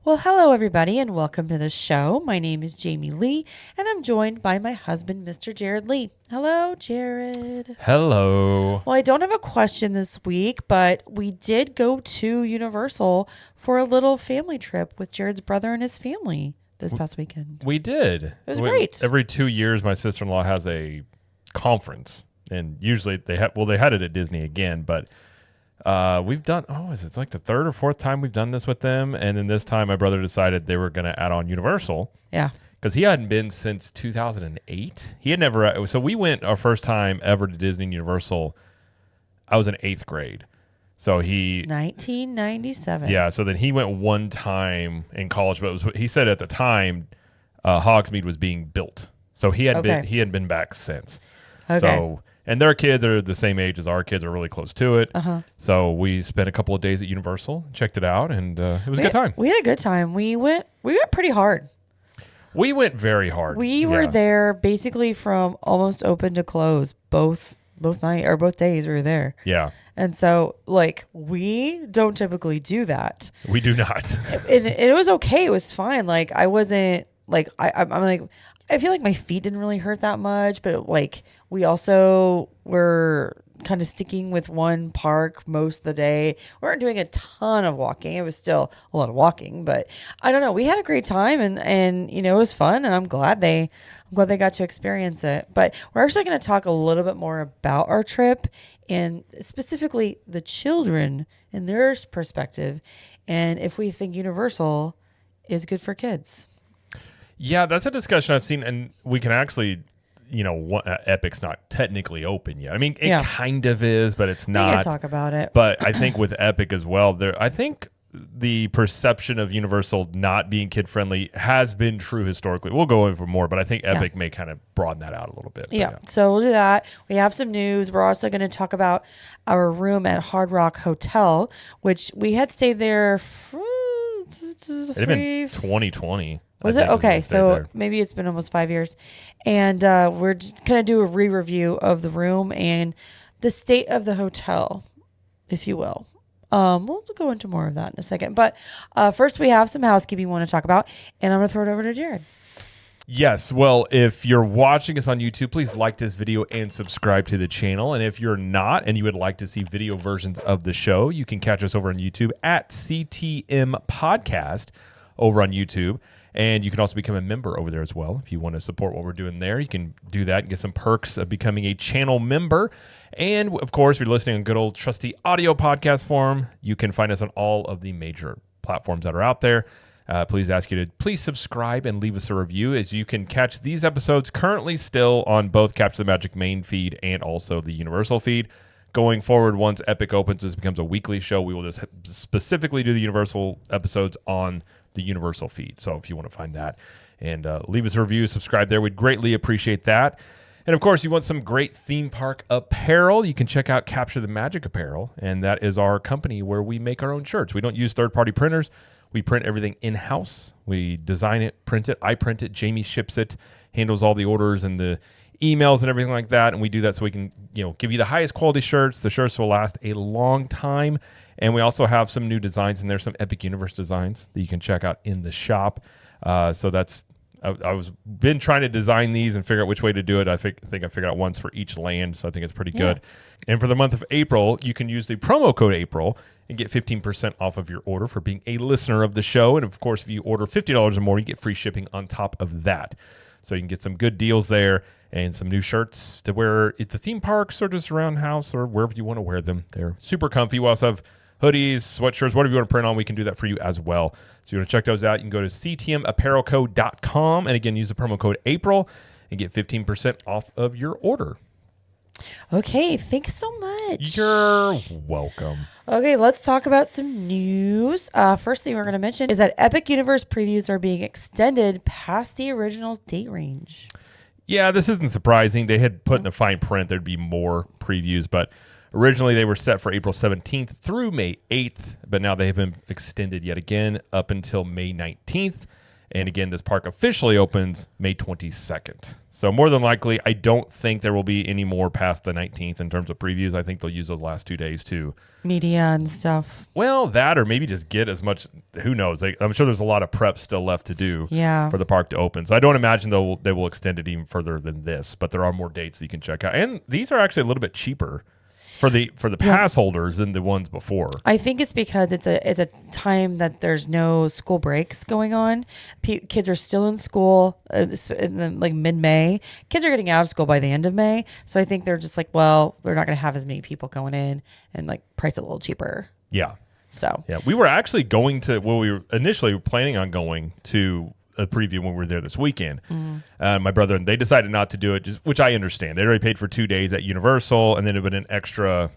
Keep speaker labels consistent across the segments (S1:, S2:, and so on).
S1: Well, hello, everybody, and welcome to the show. My name is Jamie Lee, and I'm joined by my husband, Mr. Jared Lee. Hello, Jared.
S2: Hello.
S1: Well, I don't have a question this week, but we did go to Universal for a little family trip with Jared's brother and his family this past weekend.
S2: We did. It
S1: was great.
S2: Every 2 years, my sister-in-law has a conference, and usually they had it at Disney again, but we've done, it's like the third or fourth time we've done this with them. And then this time my brother decided they were going to add on Universal.
S1: Yeah.
S2: Because he hadn't been since 2008. He had never, so we went our first time ever to Disney and Universal. I was in 8th grade. So
S1: 1997.
S2: Yeah. So then he went one time in college, but he said at the time, Hogsmeade was being built. So he hadn't been back since.
S1: Okay.
S2: So, and their kids are the same age as our kids, are really close to it.
S1: Uh-huh.
S2: So we spent a couple of days at Universal, checked it out, and it was a good time.
S1: We had a good time. We went pretty hard.
S2: We went very hard.
S1: We were there basically from almost open to close, both days we were there.
S2: Yeah.
S1: And so, we don't typically do that.
S2: We do not.
S1: And it was okay. It was fine. I wasn't I feel like my feet didn't really hurt that much, but we also were kind of sticking with one park most of the day. We weren't doing a ton of walking. It was still a lot of walking, but I don't know. We had a great time and it was fun, and I'm glad they got to experience it. But we're actually going to talk a little bit more about our trip and specifically the children and their perspective, and if we think Universal is good for kids.
S2: Yeah, that's a discussion I've seen, and we can actually, Epic's not technically open yet. I mean, it kind of is, but it's not.
S1: We can talk about it.
S2: But I think with Epic as well, I think the perception of Universal not being kid-friendly has been true historically. We'll go over more, but I think Epic may kind of broaden that out a little bit.
S1: Yeah, so we'll do that. We have some news. We're also going to talk about our room at Hard Rock Hotel, which we had stayed there for
S2: It had been 2020.
S1: Was it? Okay, so maybe it's been almost 5 years. And we're just going to do a re-review of the room and the state of the hotel, if you will. We'll go into more of that in a second. But first, we have some housekeeping we want to talk about, and I'm going to throw it over to Jared.
S2: Yes. Well, if you're watching us on YouTube, please like this video and subscribe to the channel. And if you're not and you would like to see video versions of the show, you can catch us over on YouTube at CTM Podcast over on YouTube. And you can also become a member over there as well. If you want to support what we're doing there, you can do that and get some perks of becoming a channel member. And, of course, if you're listening on good old trusty audio podcast form, you can find us on all of the major platforms that are out there. Please ask you to please subscribe and leave us a review, as you can catch these episodes currently still on both Capture the Magic main feed and also the Universal feed. Going forward, once Epic opens, this becomes a weekly show. We will just specifically do the Universal episodes on the Universal feed. So if you want to find that and leave us a review, subscribe there. We'd greatly appreciate that. And of course, you want some great theme park apparel, you can check out Capture the Magic Apparel. And that is our company where we make our own shirts. We don't use third-party printers. We print everything in-house. We design it, print it. I print it. Jamie ships it, handles all the orders and the emails and everything like that. And we do that so we can, give you the highest quality shirts. The shirts will last a long time. And we also have some new designs in there, some Epic Universe designs that you can check out in the shop. So that's, I was been trying to design these and figure out which way to do it. I think I figured out once for each land. So I think it's pretty good. And for the month of April, you can use the promo code April and get 15% off of your order for being a listener of the show. And of course, if you order $50 or more, you get free shipping on top of that. So you can get some good deals there and some new shirts to wear at the theme parks or just around house or wherever you want to wear them. They're super comfy. We also have hoodies, sweatshirts, whatever you want to print on, we can do that for you as well. So you want to check those out, you can go to ctmapparelco.com and again, use the promo code April and get 15% off of your order.
S1: Okay, thanks so much.
S2: You're welcome.
S1: Okay, let's talk about some news. First thing we're going to mention is that Epic Universe previews are being extended past the original date range.
S2: Yeah, this isn't surprising. They had put in the fine print there'd be more previews, but originally they were set for April 17th through May 8th, but now they have been extended yet again up until May 19th. And again, this park officially opens May 22nd. So more than likely, I don't think there will be any more past the 19th in terms of previews. I think they'll use those last 2 days to
S1: Media and stuff.
S2: well, that or maybe just get as much. Who knows? I'm sure there's a lot of prep still left to do for the park to open. So I don't imagine they will extend it even further than this. But there are more dates that you can check out, and these are actually a little bit cheaper for the pass holders than the ones before.
S1: I think it's because it's a time that there's no school breaks going on. Kids are still in school in like mid-May. Kids are getting out of school by the end of May. So I think they're just like, well, we're not going to have as many people going in and like price it a little cheaper.
S2: Yeah.
S1: So
S2: yeah, we were actually going to. Well, we were initially planning on going to a preview when we were there this weekend. My brother and they decided not to do it, which I understand. They already paid for 2 days at Universal, and then it would an extra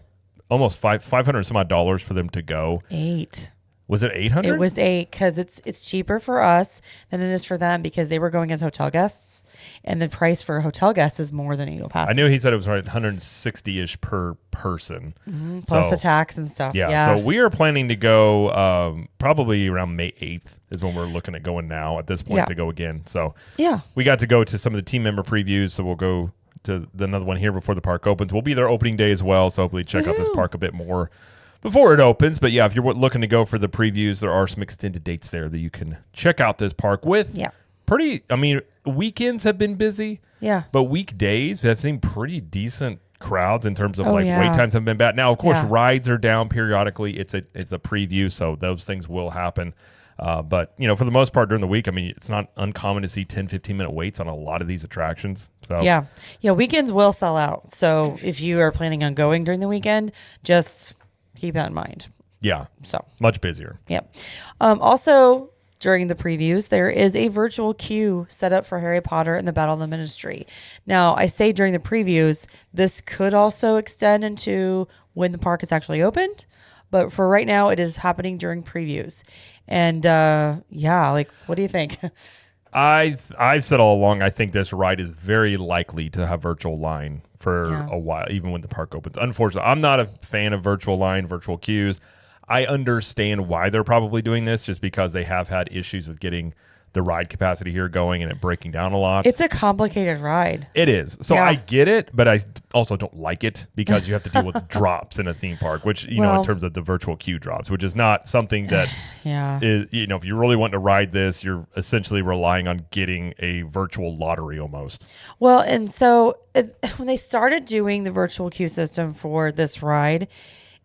S2: almost $500 some odd dollars for them to go.
S1: 8.
S2: Was it 800?
S1: It was 8 because it's cheaper for us than it is for them because they were going as hotel guests, and the price for a hotel guest is more than annual passes.
S2: I knew he said it was right 160-ish per person.
S1: Plus the tax and stuff.
S2: Yeah. So we are planning to go probably around May 8th is when we're looking at going now at this point to go again. So we got to go to some of the team member previews. So we'll go to another one here before the park opens. We'll be there opening day as well. So hopefully check out this park a bit more before it opens. But yeah, if you're looking to go for the previews, there are some extended dates there that you can check out this park with.
S1: Yeah.
S2: Weekends have been busy.
S1: Yeah.
S2: But weekdays, I've seen pretty decent crowds in terms of wait times have been bad. Now, of course, rides are down periodically. It's a preview, so those things will happen. But, for the most part during the week, it's not uncommon to see 10, 15-minute waits on a lot of these attractions. So
S1: yeah, weekends will sell out. So if you are planning on going during the weekend, just keep that in mind.
S2: Yeah.
S1: So
S2: much busier.
S1: Yeah. Also, during the previews, there is a virtual queue set up for Harry Potter and the Battle of the Ministry. Now, I say during the previews, this could also extend into when the park is actually opened. But for right now, it is happening during previews. And what do you think?
S2: I've said all along, I think this ride is very likely to have virtual line for a while, even when the park opens. Unfortunately, I'm not a fan of virtual line, virtual queues. I understand why they're probably doing this, just because they have had issues with getting the ride capacity here going and it breaking down a lot.
S1: It's a complicated ride.
S2: It is. So I get it, but I also don't like it because you have to deal with drops in a theme park, which, in terms of the virtual queue drops, which is not something that is, if you really want to ride this, you're essentially relying on getting a virtual lottery almost.
S1: Well, and so when they started doing the virtual queue system for this ride,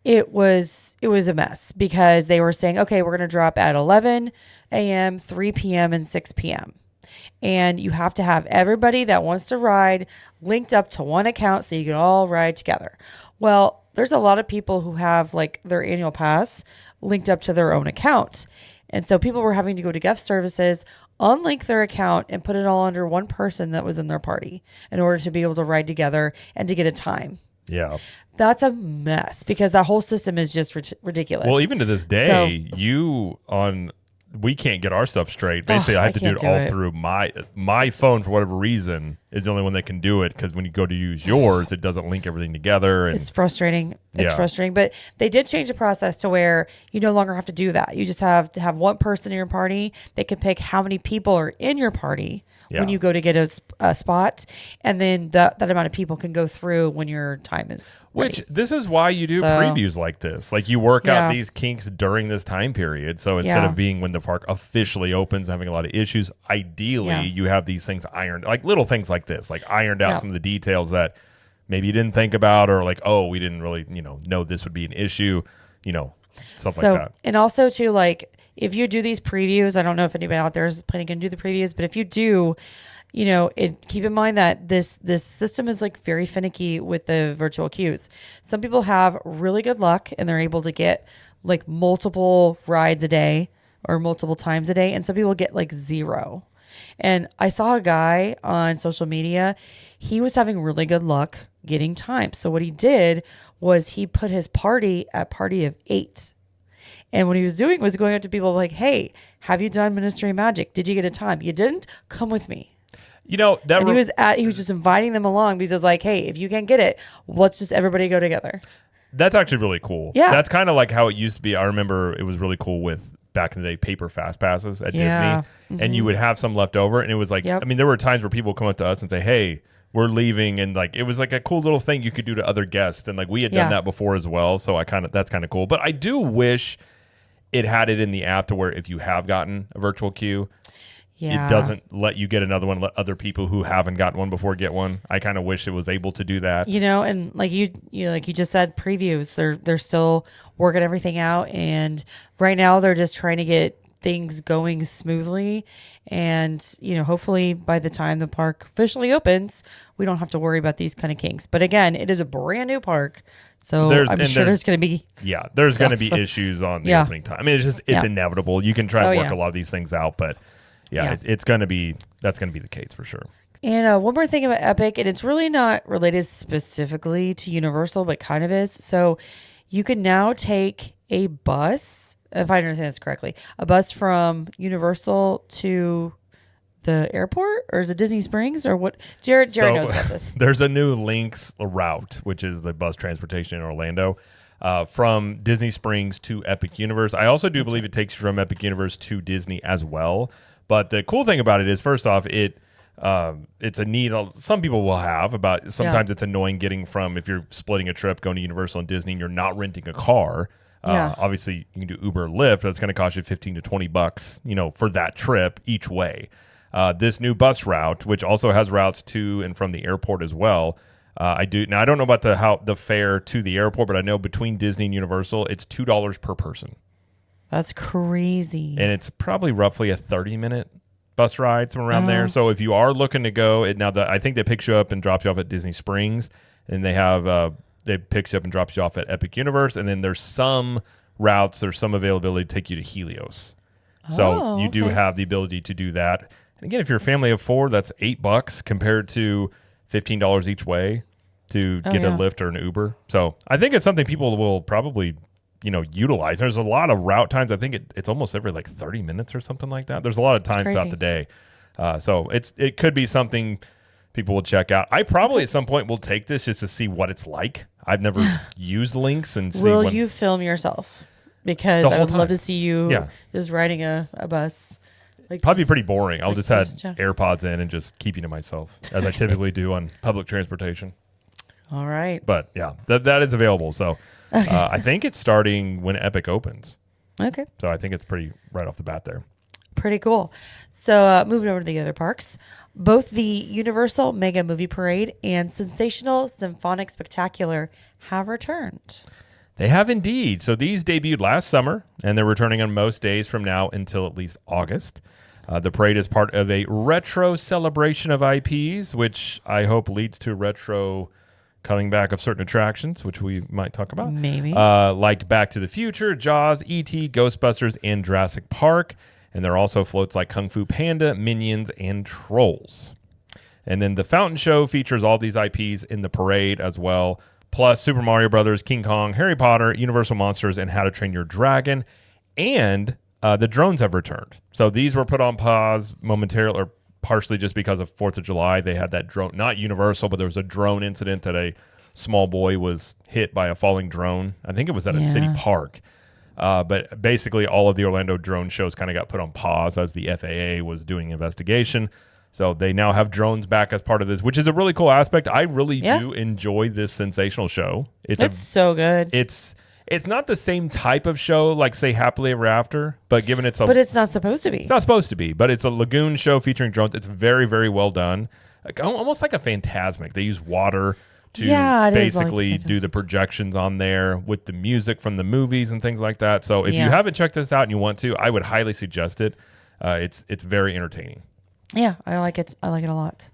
S1: it was a mess because they were saying, okay, we're going to drop at 11 a.m., 3 p.m., and 6 p.m. And you have to have everybody that wants to ride linked up to one account so you can all ride together. Well, there's a lot of people who have like their annual pass linked up to their own account. And so people were having to go to guest services, unlink their account, and put it all under one person that was in their party in order to be able to ride together and to get a time.
S2: Yeah.
S1: That's a mess because that whole system is just ridiculous.
S2: Well, even to this day, we can't get our stuff straight. Basically, I have to do it all through my phone for whatever reason is the only one that can do it, because when you go to use yours, it doesn't link everything together. And
S1: it's frustrating. It's frustrating. But they did change the process to where you no longer have to do that. You just have to have one person in your party. They can pick how many people are in your party when you go to get a spot, and then that amount of people can go through when your time is ready.
S2: Which, this is why you do previews like this. Like, you work out these kinks during this time period. So instead of being when the park officially opens, having a lot of issues, ideally you have these things ironed, like little things like this, like ironed out some of the details that maybe you didn't think about, or like, oh, we didn't really, know this would be an issue, stuff like that. And
S1: also too, like, if you do these previews, I don't know if anybody out there is planning to do the previews, but if you do, keep in mind that this system is like very finicky with the virtual queues. Some people have really good luck and they're able to get like multiple rides a day or multiple times a day, and some people get like 0. And I saw a guy on social media, he was having really good luck getting time. So what he did was he put his party at party of 8. And what he was doing was going up to people like, hey, have you done Ministry of Magic? Did you get a time? You didn't? Come with me.
S2: He was
S1: just inviting them along because he was like, hey, if you can't get it, let's just everybody go together.
S2: That's actually really cool.
S1: Yeah.
S2: That's kind of like how it used to be. I remember it was really cool with back in the day paper fast passes at
S1: Yeah.
S2: Disney, and you would have some left over, and it was like,
S1: Yep.
S2: I mean, there were times where people would come up to us and say, "Hey, we're leaving," and like it was like a cool little thing you could do to other guests, and like we had done that before as well. So that's kind of cool. But I do wish it had it in the app to where if you have gotten a virtual queue, it doesn't let you get another one. Let other people who haven't gotten one before get one. I kind of wish it was able to do that.
S1: And like you just said, previews. They're still working everything out, and right now they're just trying to get things going smoothly. And hopefully by the time the park officially opens, we don't have to worry about these kind of kinks. But again, it is a brand new park, so I'm sure there's going to be
S2: there's going to be issues on the opening time. I mean, it's inevitable. You can try to work a lot of these things out, but it's going to be that's going to be the case for sure.
S1: And one more thing about Epic, and it's really not related specifically to Universal, but kind of is. So you can now take a bus, if I understand this correctly, a bus from Universal to the airport or the Disney Springs or what? Jared knows about this.
S2: There's a new Lynx route, which is the bus transportation in Orlando, from Disney Springs to Epic Universe. I also do believe it takes you from Epic Universe to Disney as well. But the cool thing about it is, first off, it's a need some people will have about sometimes it's annoying getting from, if you're splitting a trip going to Universal and Disney and you're not renting a car. Obviously you can do Uber or Lyft, but it's going to cost you $15 to $20, for that trip each way. This new bus route, which also has routes to and from the airport as well. I don't know about the fare to the airport, but I know between Disney and Universal, it's $2 per person.
S1: That's crazy.
S2: And it's probably roughly a 30-minute bus ride, somewhere around there. So if you are looking to go, I think they pick you up and drop you off at Disney Springs, and they picks you up and drops you off at Epic Universe, and then there's some routes, there's some availability to take you to Helios. So you do have the ability to do that. And again, if you're a family of 4, that's $8 compared to $15 each way to get a Lyft or an Uber. So I think it's something people will probably utilize. There's a lot of route times. I think it's almost every like 30 minutes or something like that. There's a lot of times throughout the day. So it could be something people will check out. I probably at some point will take this just to see what it's like. I've never used Lynx and see.
S1: Will you film yourself? Because I would love to see you just riding a bus. Like
S2: probably pretty boring. I'll just have AirPods in and just keeping to myself, as I typically do on public transportation.
S1: All right.
S2: But yeah, that is available. So I think it's starting when Epic opens.
S1: Okay.
S2: So I think it's pretty right off the bat there.
S1: Pretty cool. So moving over to the other parks, both the Universal Mega Movie Parade and Sensational Symphonic Spectacular have returned.
S2: They have indeed. So these debuted last summer, and they're returning on most days from now until at least August. The parade is part of a retro celebration of IPs, which I hope leads to retro coming back of certain attractions, which we might talk about.
S1: Maybe.
S2: Like Back to the Future, Jaws, E.T., Ghostbusters, and Jurassic Park. And there are also floats like Kung Fu Panda, Minions, and Trolls. And then the Fountain Show features all these IPs in the parade as well, plus Super Mario Brothers, King Kong, Harry Potter, Universal Monsters, and How to Train Your Dragon. And the drones have returned. So these were put on pause momentarily, or partially just because of 4th of July. They had that drone, not Universal, but there was a drone incident that a small boy was hit by a falling drone. I think it was at a city park. But basically all of the Orlando drone shows kind of got put on pause as the FAA was doing investigation. So they now have drones back as part of this, which is a really cool aspect. I really do enjoy this sensational show.
S1: It's so good.
S2: It's not the same type of show like, say, Happily Ever After, but
S1: But it's not supposed to be.
S2: It's not supposed to be, but it's a lagoon show featuring drones. It's very, very well done. Like, almost like a Phantasmic. They use water to basically do the projections on there with the music from the movies and things like that. So if you haven't checked this out and you want to, I would highly suggest it. It's very entertaining.
S1: Yeah, I like it. I like it a lot.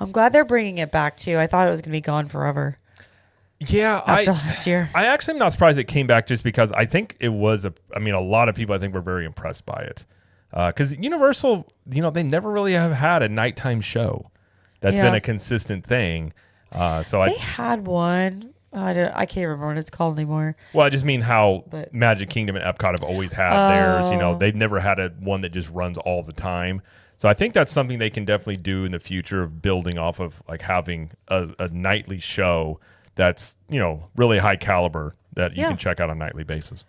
S1: I'm glad they're bringing it back too. I thought it was going to be gone forever.
S2: Yeah,
S1: after last year.
S2: I actually am not surprised it came back just because I think it was a lot of people I think were very impressed by it. Because Universal, they never really have had a nighttime show. That's been a consistent thing. They had
S1: one. I can't remember what it's called anymore.
S2: Well, I just mean how Magic Kingdom and Epcot have always had theirs. They've never had one that just runs all the time. So I think that's something they can definitely do in the future of building off of, like having a nightly show that's, really high caliber that you can check out on a nightly basis.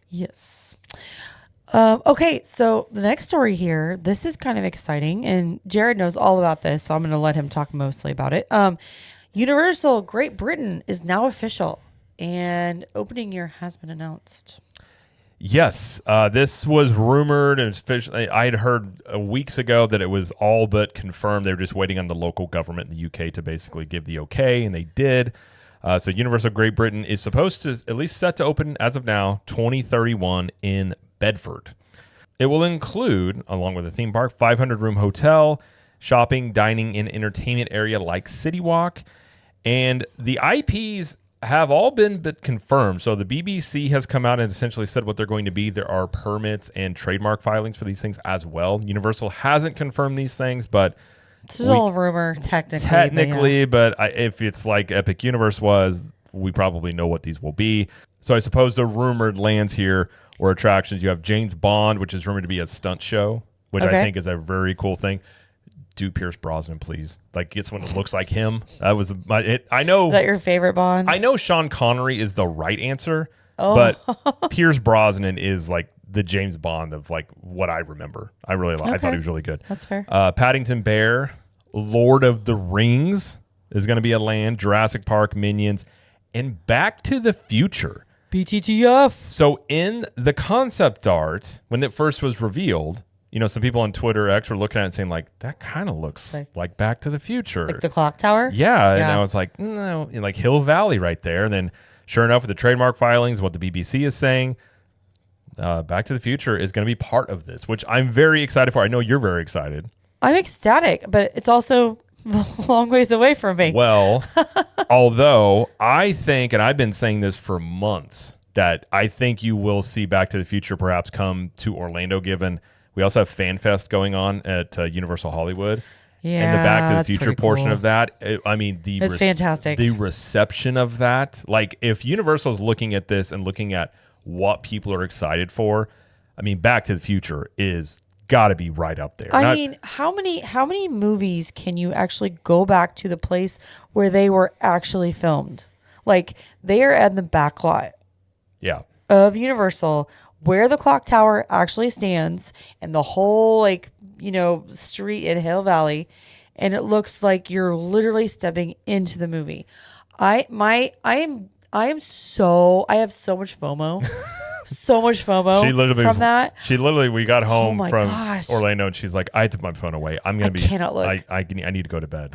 S1: Yes. Okay, so the next story here, this is kind of exciting, and Jared knows all about this, so I'm going to let him talk mostly about it. Universal Great Britain is now official, and opening year has been announced.
S2: Yes, this was rumored and I had heard weeks ago that it was all but confirmed. They were just waiting on the local government in the UK to basically give the okay, and they did. So Universal Great Britain is supposed to, at least set to open as of now, 2031 in Bedford. It will include, along with a theme park, 500-room hotel, shopping, dining, and entertainment area like City Walk. And the IPs have all been confirmed. So the BBC has come out and essentially said what they're going to be. There are permits and trademark filings for these things as well. Universal hasn't confirmed these things, but
S1: this is all a rumor, technically.
S2: But if it's like Epic Universe was, we probably know what these will be. So I suppose the rumored lands here or attractions. You have James Bond, which is rumored to be a stunt show, which I think is a very cool thing. Do Pierce Brosnan, please. Like, get someone that looks like him. That was I know.
S1: Is that your favorite Bond?
S2: I know Sean Connery is the right answer, but Pierce Brosnan is like the James Bond of like what I remember. I thought he was really good.
S1: That's fair.
S2: Paddington Bear, Lord of the Rings is going to be a land. Jurassic Park, Minions, and Back to the Future.
S1: BTTF.
S2: So in the concept art, when it first was revealed, some people on Twitter X were looking at it and saying, like, that kind of looks like Back to the Future.
S1: Like the clock tower?
S2: Yeah. And I was like, no, like Hill Valley right there. And then sure enough, with the trademark filings, what the BBC is saying, Back to the Future is going to be part of this, which I'm very excited for. I know you're very excited.
S1: I'm ecstatic, but it's also a long ways away from me.
S2: Well, although I think, and I've been saying this for months, that I think you will see Back to the Future perhaps come to Orlando, given we also have Fan Fest going on at Universal Hollywood.
S1: Yeah,
S2: and the Back to the Future portion
S1: cool.
S2: of that, it's
S1: fantastic.
S2: The reception of that, like if Universal is looking at this and looking at what people are excited for, Back to the Future is got to be right up there.
S1: How many movies can you actually go back to the place where they were actually filmed? Like they are at the back lot of Universal where the clock tower actually stands and the whole street in Hill Valley, and it looks like you're literally stepping into the movie. I have so much FOMO. So much FOMO from that.
S2: We got home from
S1: gosh.
S2: Orlando and she's like, I took my phone away. I
S1: cannot look.
S2: I need to go to bed.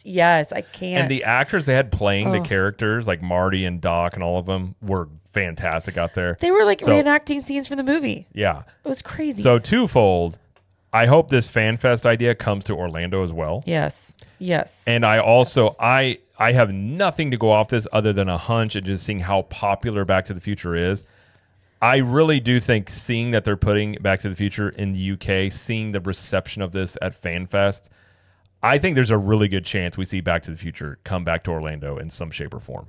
S1: Yes, I can't.
S2: And the actors they had playing the characters, like Marty and Doc and all of them, were fantastic out there.
S1: They were reenacting scenes from the movie.
S2: Yeah.
S1: It was crazy.
S2: So twofold, I hope this Fan Fest idea comes to Orlando as well.
S1: Yes.
S2: And I also, I have nothing to go off this other than a hunch and just seeing how popular Back to the Future is. I really do think seeing that they're putting Back to the Future in the UK, seeing the reception of this at Fan Fest, I think there's a really good chance we see Back to the Future come back to Orlando in some shape or form.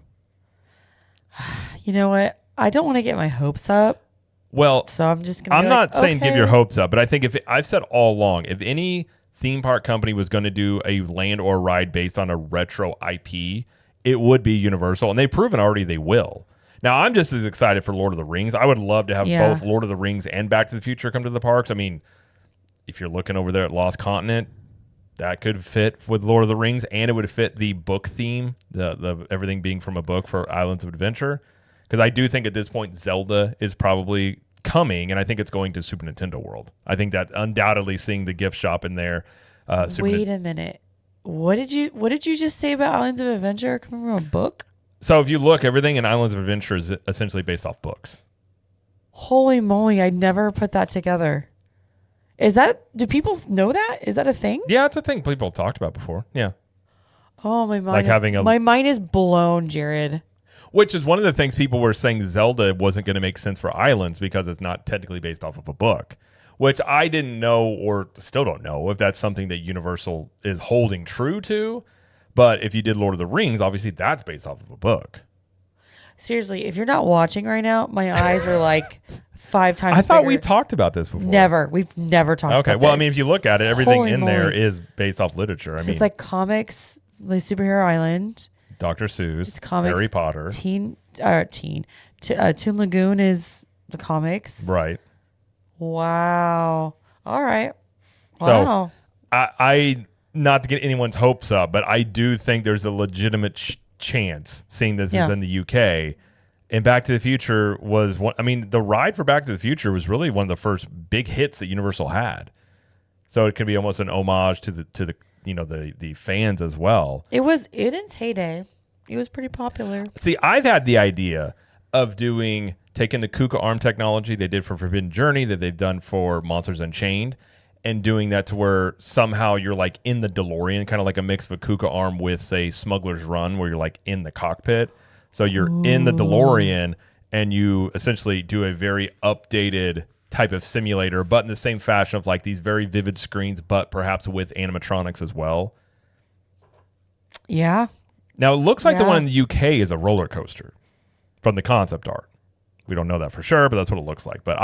S1: You know what? I don't want to get my hopes up.
S2: Well,
S1: so I'm just going to
S2: I'm not saying give your hopes up, but I think I've said all along, if any theme park company was going to do a land or ride based on a retro IP, it would be Universal, and they've proven already they will. Now, I'm just as excited for Lord of the Rings. I would love to have both Lord of the Rings and Back to the Future come to the parks. If you're looking over there at Lost Continent, that could fit with Lord of the Rings, and it would fit the book theme, the everything being from a book for Islands of Adventure. Because I do think at this point Zelda is probably coming, and I think it's going to Super Nintendo World. I think that undoubtedly seeing the gift shop in there.
S1: Wait a minute. What did you just say about Islands of Adventure coming from a book?
S2: So if you look, everything in Islands of Adventure is essentially based off books.
S1: Holy moly! I never put that together. Do people know that? Is that a thing?
S2: Yeah, it's a thing people have talked about before. Yeah.
S1: Oh, my mind is blown, Jared.
S2: Which is one of the things people were saying Zelda wasn't going to make sense for Islands because it's not technically based off of a book, which I didn't know or still don't know if that's something that Universal is holding true to. But if you did Lord of the Rings, obviously that's based off of a book.
S1: Seriously, if you're not watching right now, my eyes are like 5 times
S2: I thought
S1: bigger.
S2: we've talked about this before.
S1: We've never talked about this.
S2: Okay, well, if you look at it, everything
S1: Holy
S2: in
S1: moly.
S2: there is based off literature.
S1: It's like comics, like Superhero Island.
S2: Dr. Seuss,
S1: It's comics,
S2: Harry Potter.
S1: Toon Lagoon is the comics.
S2: Right.
S1: Wow. All right.
S2: So
S1: Wow.
S2: I not to get anyone's hopes up, but I do think there's a legitimate chance, seeing this is
S1: Yeah.
S2: in the UK. And Back to the Future was one. I mean, the ride for Back to the Future was really one of the first big hits that Universal had. So it can be almost an homage to the the fans as well.
S1: It was in its heyday. It was pretty popular.
S2: See, I've had the idea of taking the KUKA arm technology they did for Forbidden Journey that they've done for Monsters Unchained, and doing that to where somehow you're like in the DeLorean, kind of like a mix of a KUKA arm with, say, Smuggler's Run, where you're like in the cockpit. So you're in the DeLorean and you essentially do a very updated type of simulator, but in the same fashion of like these very vivid screens, but perhaps with animatronics as well.
S1: Yeah.
S2: Now, it looks like the
S1: Yeah.
S2: one in the UK is a roller coaster from the concept art. We don't know that for sure, but that's what it looks like. But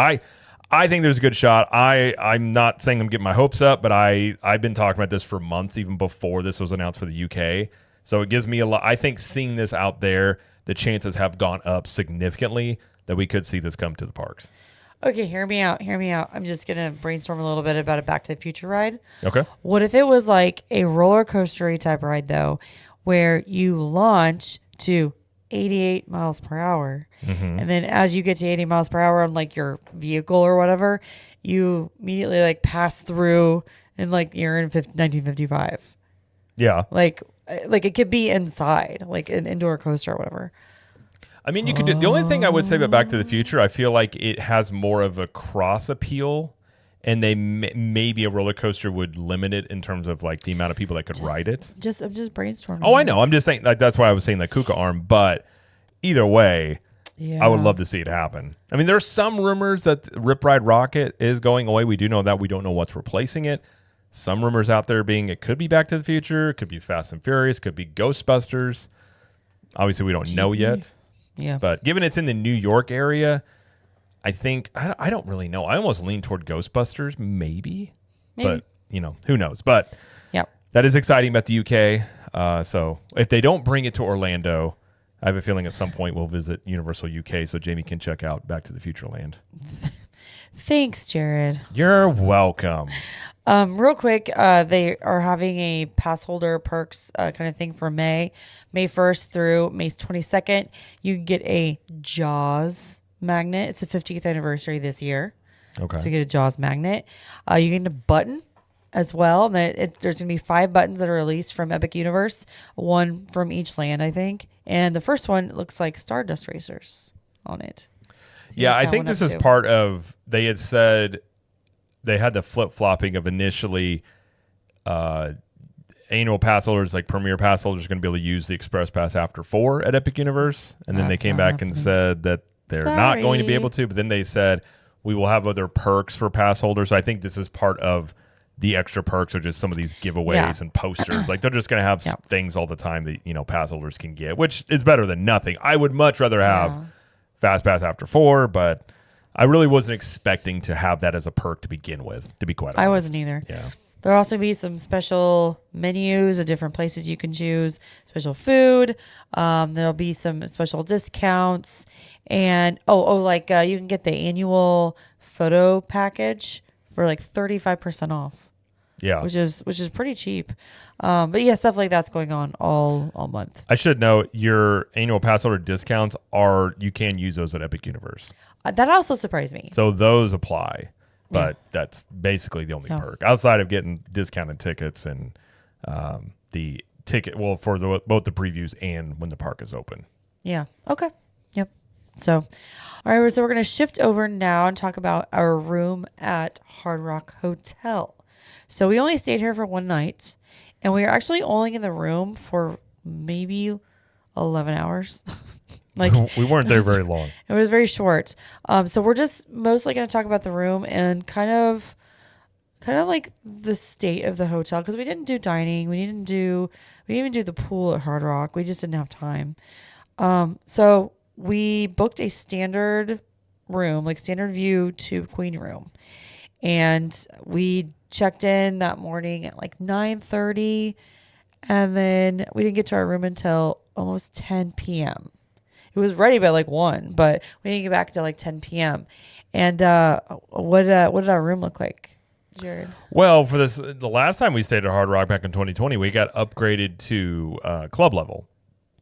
S2: I think there's a good shot. I'm not saying I'm getting my hopes up, but I've been talking about this for months, even before this was announced for the UK. So it gives me a lot. I think seeing this out there, the chances have gone up significantly that we could see this come to the parks.
S1: Okay, hear me out. Hear me out. I'm just going to brainstorm a little bit about a Back to the Future ride.
S2: Okay.
S1: What if it was like a roller coaster type ride, though, where you launch to 88 miles per hour. And then as you get to 80 miles per hour on like your vehicle or whatever, you immediately like pass through and like you're in 1955.
S2: Yeah.
S1: Like it could be inside, like an indoor coaster or whatever.
S2: I mean, you could do. The only thing I would say about Back to the Future, I feel like it has more of a cross appeal, and they maybe a roller coaster would limit it in terms of like the amount of people that could ride it.
S1: I'm just brainstorming.
S2: Oh, I know. I'm just saying like, that's why I was saying the KUKA arm. But either way,
S1: Yeah.
S2: I would love to see it happen. I mean, there's some rumors that Rip Ride Rocket is going away. We do know that. We don't know what's replacing it. Some rumors out there being it could be Back to the Future, it could be Fast and Furious, could be Ghostbusters. Obviously, we don't know yet.
S1: Yeah.
S2: But given it's in the New York area, I think I don't really know. I almost lean toward Ghostbusters, maybe. But who knows? But
S1: Yeah.
S2: that is exciting about the UK. So if they don't bring it to Orlando, I have a feeling at some point we'll visit Universal UK so Jamie can check out Back to the Future Land.
S1: Thanks, Jared.
S2: You're welcome.
S1: Real quick, they are having a pass holder perks kind of thing for May 1st through May 22nd. You can get a Jaws magnet. It's the 50th anniversary this year.
S2: Okay.
S1: So you get a Jaws magnet. You get a button as well. And then there's going to be 5 buttons that are released from Epic Universe, 1 from each land, I think. And the first one looks like Stardust Racers on it.
S2: Yeah, I
S1: that
S2: think
S1: one
S2: this
S1: up
S2: is
S1: too.
S2: part of, they had said they had the flip-flopping of initially annual pass holders, like premier pass holders, are going to be able to use the Express Pass after 4 at Epic Universe. And then they
S1: That's
S2: came
S1: not
S2: back and
S1: happening.
S2: said that they're not going to be
S1: Sorry.
S2: able to. But then they said, we will have other perks for pass holders. So I think this is part of the extra perks, or just some of these giveaways
S1: Yeah.
S2: and posters. Like they're just going to have
S1: Yep.
S2: things all the time that, pass holders can get, which is better than nothing. I would much rather have
S1: Yeah.
S2: Fast Pass after 4, but I really wasn't expecting to have that as a perk to begin with, to be quite honest.
S1: I wasn't either.
S2: Yeah.
S1: There'll also be some special menus of different places you can choose, special food. There'll be some special discounts, and you can get the annual photo package for like 35% off,
S2: Yeah.
S1: which is pretty cheap. But yeah, stuff like that's going on all month.
S2: I should note your annual pass holder discounts you can use those at Epic Universe.
S1: That also surprised me.
S2: So those apply, but that's basically the only
S1: Yeah.
S2: perk outside of getting discounted tickets and the ticket. Well, for both the previews and when the park is open.
S1: Yeah. Okay. Yep. So, all right. So we're going to shift over now and talk about our room at Hard Rock Hotel. So we only stayed here for one night, and we were actually only in the room for maybe 11 hours. Like
S2: We weren't there very long.
S1: it was very short. So we're just mostly going to talk about the room and kind of like the state of the hotel, because we didn't do dining. We didn't even do the pool at Hard Rock. We just didn't have time. So we booked a standard room, like standard view to queen room. And we checked in that morning at like 9:30, and then we didn't get to our room until almost 10 p.m. It was ready by like 1, but we didn't get back to like 10 p.m. And what did our room look like, Jared?
S2: Well, for this, the last time we stayed at Hard Rock back in 2020, we got upgraded to club level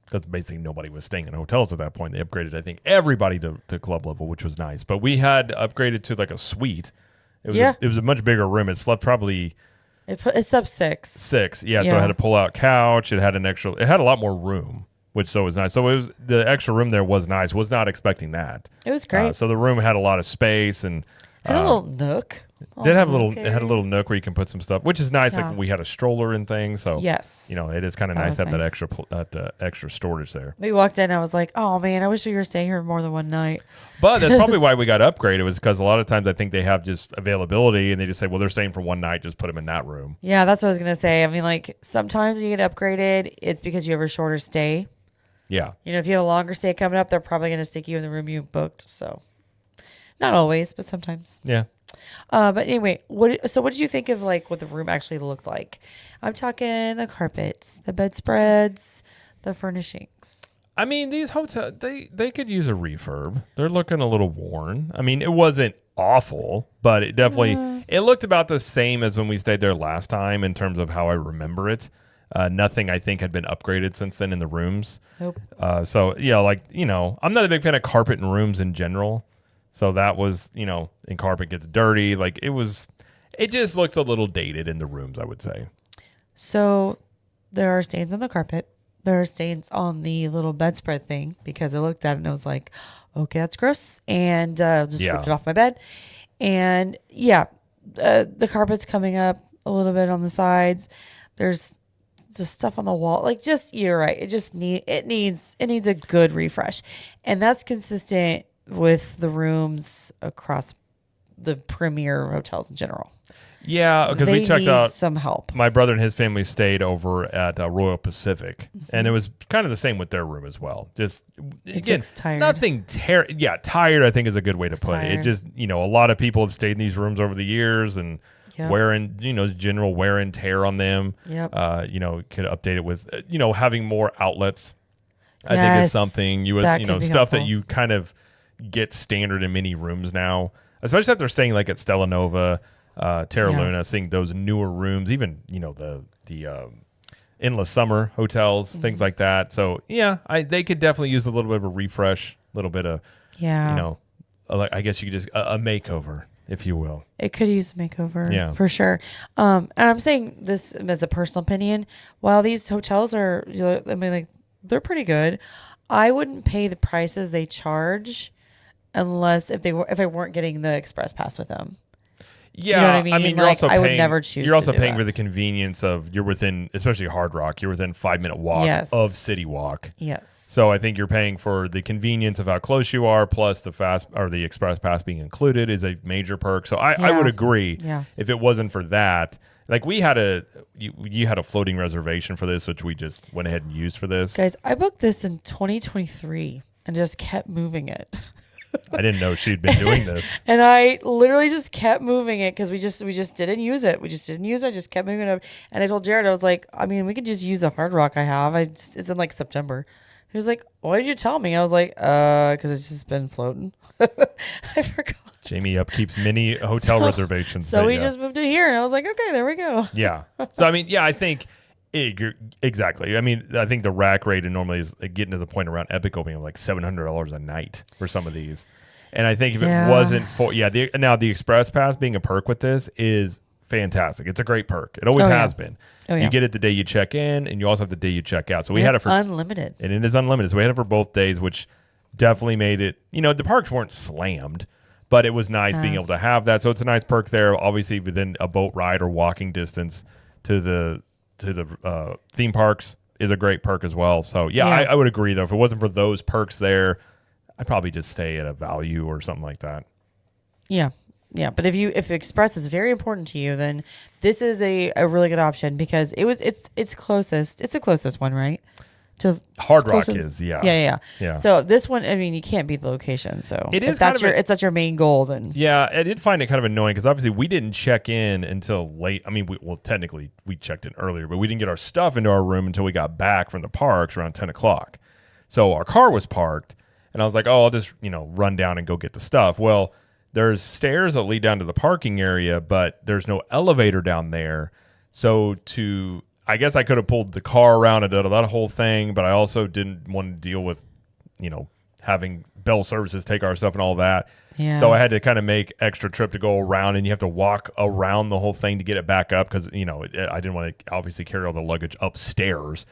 S2: because basically nobody was staying in hotels at that point. They upgraded, I think, everybody to club level, which was nice. But we had upgraded to like a suite. It was a much bigger room. It slept probably
S1: It's up 6.
S2: 6. Yeah, so it had a pull-out couch. It had it had a lot more room, which so was nice. So it was the extra room there was nice. Was not expecting that.
S1: It was great.
S2: So the room had a lot of space and
S1: had a little nook.
S2: It had a little nook where you can put some stuff, which is nice.
S1: Yeah.
S2: Like we had a stroller and things. So
S1: yes,
S2: it is kind of nice to have that extra storage there.
S1: We walked in. I was like, oh man, I wish we were staying here more than one night.
S2: But that's probably why we got upgraded, was because a lot of times I think they have just availability and they just say, well, they're staying for one night, just put them in that room.
S1: Yeah, that's what I was gonna say. I mean, like sometimes when you get upgraded, it's because you have a shorter stay.
S2: Yeah.
S1: If you have a longer stay coming up, they're probably gonna stick you in the room you booked. So, not always, but sometimes.
S2: Yeah.
S1: But anyway, what did you think of like what the room actually looked like? I'm talking the carpets, the bedspreads, the furnishings.
S2: I mean, these hotels, they could use a refurb. They're looking a little worn. I mean, it wasn't awful, but it definitely, it looked about the same as when we stayed there last time in terms of how I remember it. Nothing, I think, had been upgraded since then in the rooms.
S1: Nope.
S2: So, yeah, I'm not a big fan of carpet in rooms in general. So that was, and carpet gets dirty. Like it just looks a little dated in the rooms, I would say. So
S1: there are stains on the carpet. There are stains on the little bedspread thing because I looked at it and I was like, okay, that's gross. And just ripped it off my bed. And the carpet's coming up a little bit on the sides. There's just stuff on the wall. Like you're right. It needs a good refresh. And that's consistent with the rooms across the premier hotels in general.
S2: Yeah, because we checked out
S1: some help.
S2: My brother and his family stayed over at Royal Pacific, and it was kind of the same with their room as well. Just again,
S1: tired.
S2: Nothing tired. I think is a good way to put it. It just a lot of people have stayed in these rooms over the years and wearing general wear and tear on them.
S1: Yep.
S2: Could update it with having more outlets. I think is something you would stuff
S1: helpful.
S2: that you kind of get standard in many rooms now, especially if they're staying like at Stella Nova, Terra Luna, seeing those newer rooms, even the Endless Summer hotels, things like that. So they could definitely use a little bit of a refresh, a little bit of I guess you could just a makeover, if you will.
S1: It could use a makeover, for sure. And I'm saying this as a personal opinion. While these hotels are, they're pretty good, I wouldn't pay the prices they charge unless if I weren't getting the express pass with them.
S2: Yeah,
S1: you know what I mean?
S2: You're also
S1: I would never choose.
S2: You're also
S1: to do
S2: paying
S1: that.
S2: for the convenience of you're within, especially Hard Rock. You're within 5-minute walk of City Walk.
S1: Yes.
S2: So I think you're paying for the convenience of how close you are, plus the fast or the express pass being included is a major perk. So I would agree.
S1: Yeah.
S2: If it wasn't for that, like we had you had a floating reservation for this, which we just went ahead and used for this.
S1: Guys, I booked this in 2023 and just kept moving it.
S2: I didn't know she'd been doing this.
S1: And I literally just kept moving it because we just didn't use it. We just didn't use it. I just kept moving it up. And I told Jared, I was like, I mean, we could just use the Hard Rock I have. It's in like September. He was like, why did you tell me? I was like, because it's just been floating. I forgot.
S2: Jamie upkeeps many hotel reservations.
S1: So we just moved it here. And I was like, okay, there we go.
S2: Yeah. So, I mean, I think exactly. I mean, I think the rack rate normally is getting to the point around Epic opening of like $700 a night for some of these. And I think if it wasn't for, now the Express Pass being a perk with this is fantastic. It's a great perk. It always has been.
S1: Oh, yeah.
S2: You get it the day you check in and you also have the day you check out. So we had it for
S1: unlimited.
S2: And it is unlimited. So we had it for both days, which definitely made it, the parks weren't slammed, but it was nice being able to have that. So it's a nice perk there, obviously within a boat ride or walking distance to the theme parks is a great perk as well. So I would agree though. If it wasn't for those perks there, I'd probably just stay at a value or something like that.
S1: Yeah. Yeah. But if Express is very important to you, then this is a really good option because it's closest. It's the closest one, right? To
S2: Hard Rock is, yeah.
S1: So this one, I mean, you can't beat the location. So
S2: it is
S1: if that's your main goal, then
S2: I did find it kind of annoying because obviously we didn't check in until late. I mean, technically we checked in earlier, but we didn't get our stuff into our room until we got back from the parks around 10 o'clock. So our car was parked, And I was like, oh, I'll just, run down and go get the stuff. Well, there's stairs that lead down to the parking area, but there's no elevator down there. So I guess I could have pulled the car around and done that whole thing, but I also didn't want to deal with, having Bell Services take our stuff and all that.
S1: Yeah.
S2: So I had to kind of make extra trip to go around, and you have to walk around the whole thing to get it back up because, I didn't want to obviously carry all the luggage upstairs.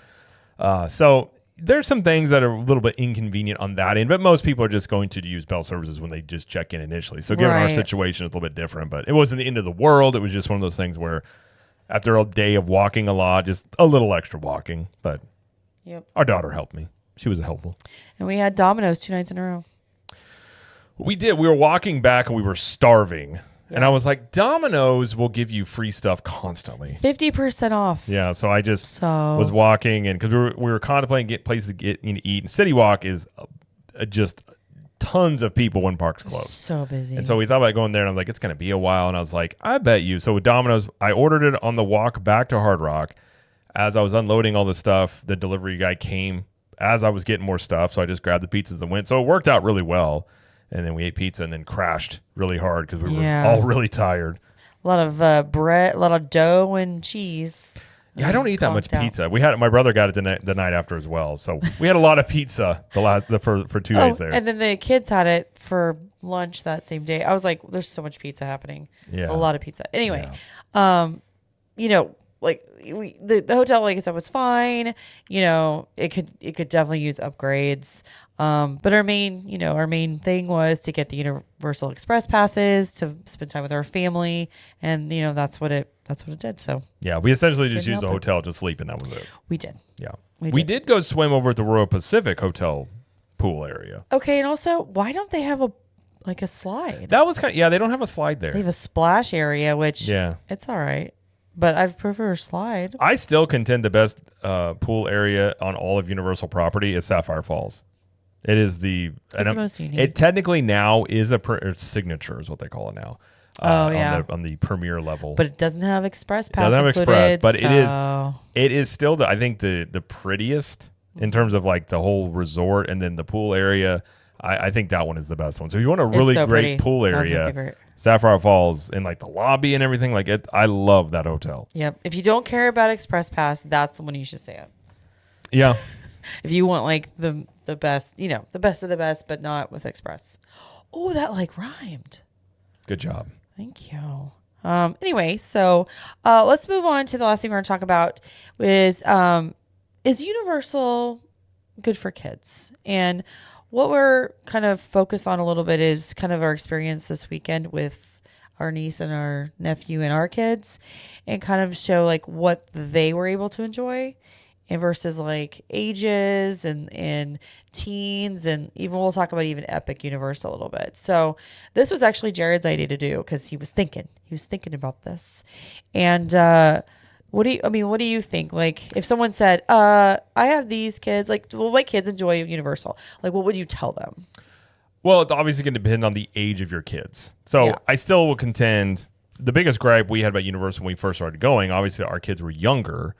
S2: So there's some things that are a little bit inconvenient on that end, but most people are just going to use Bell Services when they just check in initially. So given our situation, it's a little bit different, but it wasn't the end of the world. It was just one of those things where after a day of walking a lot, just a little extra walking, but our daughter helped me. She was helpful.
S1: And we had Domino's 2 nights in a row.
S2: We did. We were walking back and we were starving. Yeah. And I was like, Domino's will give you free stuff constantly.
S1: 50% off.
S2: Yeah. So I just was walking, and because we were contemplating get places to get eat. And City Walk is just tons of people when park's closed.
S1: So busy.
S2: And so we thought about going there, and I was like, it's going to be a while. And I was like, I bet you. So with Domino's, I ordered it on the walk back to Hard Rock. As I was unloading all the stuff, the delivery guy came as I was getting more stuff. So I just grabbed the pizzas and went. So it worked out really well. And then we ate pizza and then crashed really hard because we were all really tired.
S1: A lot of bread, a lot of dough and cheese.
S2: Yeah, I don't eat that much pizza. My brother got it the night after as well. So we had a lot of pizza for 2 days there.
S1: And then the kids had it for lunch that same day. I was like, there's so much pizza happening. Yeah. A lot of pizza. Anyway, like the hotel, like I said, was fine. It could definitely use upgrades. But our main thing was to get the Universal Express passes to spend time with our family, and that's what it did. So
S2: yeah, we essentially just used the hotel to sleep, and that was it.
S1: We did.
S2: Yeah, we did go swim over at the Royal Pacific Hotel pool area.
S1: Okay, and also, why don't they have a slide?
S2: That was they don't have a slide there.
S1: They have a splash area, which it's all right. But I prefer a slide.
S2: I still contend the best pool area on all of Universal property is Sapphire Falls. It is the
S1: most unique.
S2: It technically now is a signature is what they call it now. On the premier level.
S1: But it doesn't have express pass.
S2: It doesn't have express, but
S1: so.
S2: it is still I think the prettiest in terms of like the whole resort, and then the pool area. I think that one is the best one. So if you want a really great pool area, Sapphire Falls and like the lobby and everything like it, I love that hotel.
S1: Yep. If you don't care about express pass, that's the one you should stay at.
S2: Yeah.
S1: If you want like the best, the best of the best, but not with express. Oh, that rhymed.
S2: Good job.
S1: Thank you. Anyway, so let's move on to the last thing we're going to talk about is Universal good for kids? And what we're kind of focused on a little bit is kind of our experience this weekend with our niece and our nephew and our kids, and kind of show what they were able to enjoy and versus ages and teens, and even we'll talk about even Epic Universal a little bit. So this was actually Jared's idea to do because he was thinking about this. And what do you think? If someone said, I have these kids, what kids enjoy Universal? What would you tell them?
S2: Well, it's obviously going to depend on the age of your kids. So I still will contend the biggest gripe we had about Universal when we first started going, obviously our kids were younger,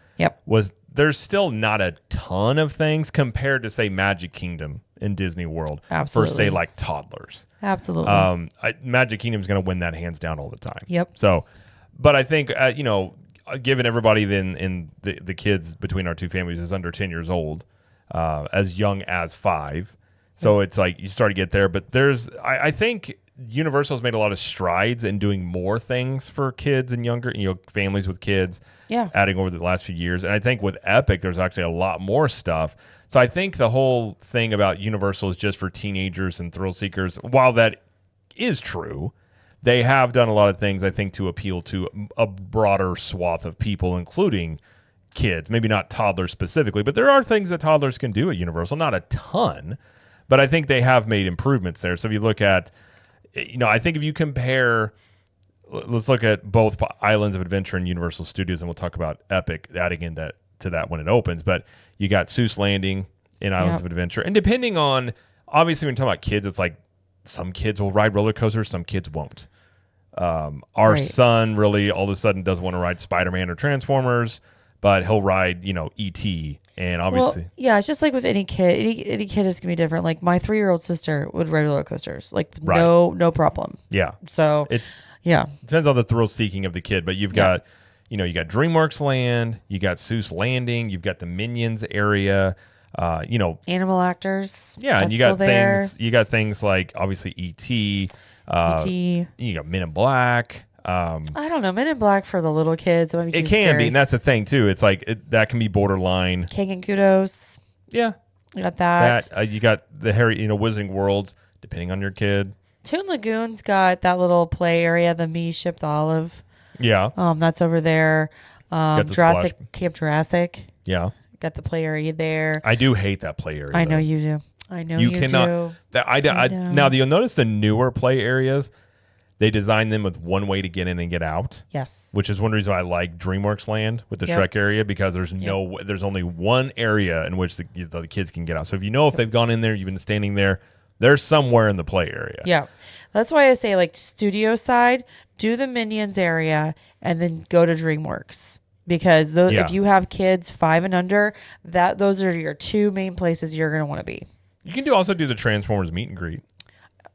S2: was there's still not a ton of things compared to, say, Magic Kingdom in Disney World for, say, toddlers.
S1: Absolutely.
S2: Magic Kingdom is going to win that hands down all the time.
S1: Yep.
S2: So, but I think, given everybody in the kids between our two families is under 10 years old, as young as 5. So it's you start to get there. But I think Universal's made a lot of strides in doing more things for kids and younger, families with kids, adding over the last few years. And I think with Epic, there's actually a lot more stuff. So I think the whole thing about Universal is just for teenagers and thrill seekers. While that is true, they have done a lot of things, I think, to appeal to a broader swath of people, including kids, maybe not toddlers specifically, but there are things that toddlers can do at Universal, not a ton, but I think they have made improvements there. So if you look at, I think if you compare, let's look at both Islands of Adventure and Universal Studios, and we'll talk about Epic adding in to that when it opens, but you got Seuss Landing in Islands of Adventure, and depending on, obviously when you talk about kids, it's some kids will ride roller coasters, some kids won't. Our son really all of a sudden doesn't want to ride Spider-Man or Transformers, but he'll ride, E.T. And
S1: Well,
S2: obviously,
S1: yeah, it's just like with any kid. Any kid is gonna be different. Like my 3-year-old sister would ride roller coasters, like
S2: Right.
S1: no problem.
S2: yeah,
S1: So
S2: it's
S1: yeah,
S2: depends on the thrill seeking of the kid. But you've
S1: Yeah.
S2: got, you got DreamWorks Land, you got Seuss Landing, you've got the Minions area.
S1: animal actors.
S2: Yeah, and
S1: that's still there.
S2: you got things like obviously E.T.
S1: E.T.
S2: You got Men in Black.
S1: I don't know. Men in Black for the little kids. It might be
S2: It
S1: too
S2: can
S1: scary.
S2: be, and that's the thing too. It's like that can be borderline.
S1: King and Kudos.
S2: Yeah,
S1: You got that.
S2: you got the Harry, Wizarding Worlds, depending on your kid.
S1: Toon Lagoon's got that little play area, the Me Ship, the Olive.
S2: Yeah,
S1: That's over there.
S2: Got the
S1: Jurassic
S2: splash.
S1: Camp Jurassic.
S2: yeah.
S1: Got the play area there.
S2: I do hate that play area.
S1: I know
S2: though.
S1: you do. I know
S2: You
S1: you
S2: cannot.
S1: do.
S2: That
S1: I know.
S2: now you'll notice the newer play areas. They design them with one way to get in and get out,
S1: Yes.
S2: which is one reason I like DreamWorks Land with the
S1: Yep.
S2: Shrek area, because there's only one area in which the kids can get out. So if they've gone in there, you've been standing there, they're somewhere in the play area.
S1: Yeah. That's why I say like studio side, do the Minions area and then go to DreamWorks. Because
S2: Yeah.
S1: if you have kids 5 and under, those are your 2 main places you're going to want to be.
S2: You can also do the Transformers meet and greet.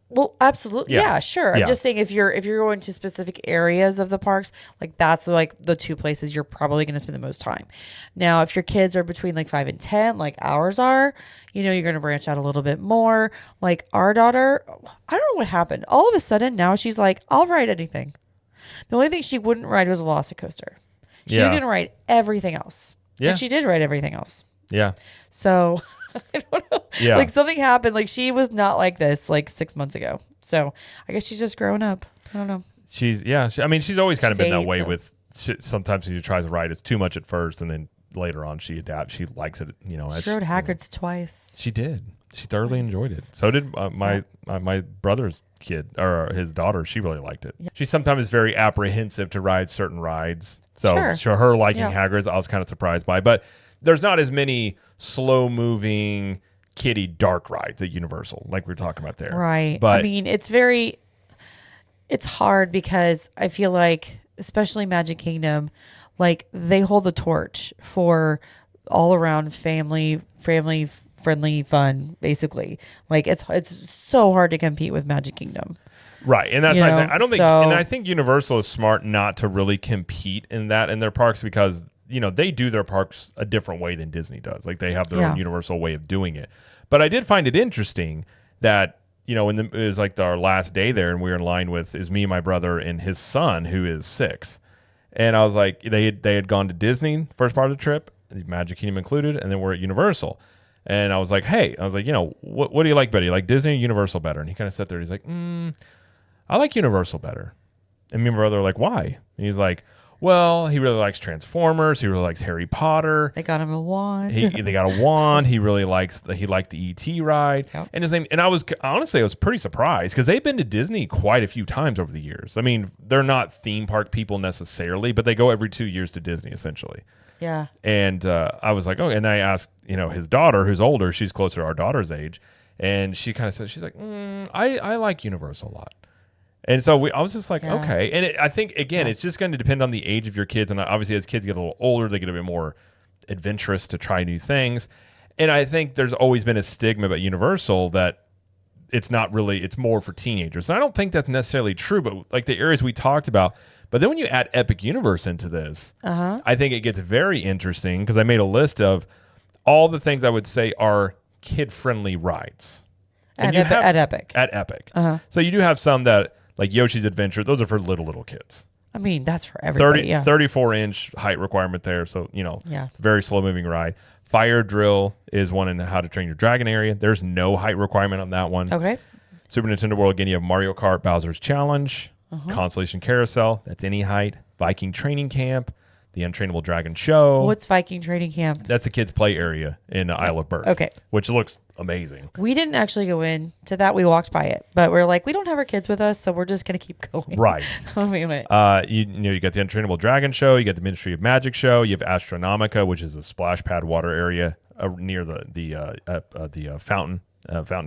S1: Well, absolutely.
S2: Yeah.
S1: Yeah, sure.
S2: Yeah.
S1: I'm just saying if you're going to specific areas of the parks, like that's like the 2 places you're probably going to spend the most time. Now, if your kids are between like 5 and 10, like ours are, you're going to branch out a little bit more. Like our daughter, I don't know what happened. All of a sudden now she's like, I'll ride anything. The only thing she wouldn't ride was a Velocicoaster. She was
S2: Yeah.
S1: going to ride everything else.
S2: Yeah.
S1: And she did ride everything else.
S2: Yeah.
S1: So I don't know.
S2: Yeah.
S1: Like something happened. Like she was not like this like 6 months ago. So I guess she's just growing up. I don't know.
S2: She's always kind of
S1: She's
S2: been that
S1: 8,
S2: way
S1: so-
S2: with sometimes she tries to ride, it's too much at first, and then later on she adapts. She likes it, as
S1: She rode Hagrid's twice.
S2: She did. She thoroughly enjoyed it. So did my brother's kid, or his daughter. She really liked it. She sometimes is very apprehensive to ride certain rides. So
S1: Sure.
S2: her liking
S1: Yeah.
S2: Hagrid's, I was kind of surprised by. But there's not as many slow moving kiddie dark rides at Universal like we were talking about there.
S1: Right.
S2: But
S1: I mean, it's hard because I feel like, especially Magic Kingdom, like they hold the torch for all around family friendly fun, basically. Like it's so hard to compete with Magic Kingdom.
S2: right, and that's I don't think,
S1: so-
S2: and I think Universal is smart not to really compete in their parks, because they do their parks a different way than Disney does. Like they have their own Universal way of doing it. But I did find it interesting that it was like our last day there, and we were in line with me and my brother and his son, who is 6, and I was like, they had gone to Disney first part of the trip, Magic Kingdom included, and then we're at Universal. And I was like, what do you like better? You like Disney or Universal better? And he kind of sat there. He's like, I like Universal better. And me and my brother are like, why? And he's like, well, he really likes Transformers. He really likes Harry Potter.
S1: They got him a wand.
S2: They got a wand. He liked the E.T. ride.
S1: Yep.
S2: And his name. And I was pretty surprised, because they've been to Disney quite a few times over the years. I mean, they're not theme park people necessarily, but they go every 2 years to Disney essentially.
S1: Yeah.
S2: And I was like, oh, and I asked, his daughter, who's older, she's closer to our daughter's age, and she kind of said, she's like, I like Universal a lot. And so I was just like, okay. And I think, again, it's just going to depend on the age of your kids. And obviously, as kids get a little older, they get a bit more adventurous to try new things. And I think there's always been a stigma about Universal that it's not really, it's more for teenagers. And I don't think that's necessarily true, but like the areas we talked about. But then when you add Epic Universe into this, I think it gets very interesting, because I made a list of all the things I would say are kid-friendly rides.
S1: At Epic.
S2: At Epic. So you do have some that, like Yoshi's Adventure, those are for little kids.
S1: I mean, that's for everybody.
S2: 34-inch height requirement there. So, very slow-moving ride. Fire Drill is one in the How to Train Your Dragon area. There's no height requirement on that one.
S1: Okay.
S2: Super Nintendo World, again, you have Mario Kart, Bowser's Challenge, Constellation Carousel, that's any height. Viking Training Camp, the Untrainable Dragon Show.
S1: What's Viking Training Camp?
S2: That's the kids' play area in Isle of Burke.
S1: Okay.
S2: Which looks amazing.
S1: We didn't actually go in to that. We walked by it, but we're like, we don't have our kids with us, so we're just gonna keep going.
S2: Right.
S1: I mean, wait.
S2: You got the Untrainable Dragon Show, you got the Ministry of Magic Show, you have Astronomica, which is a splash pad water area near the fountain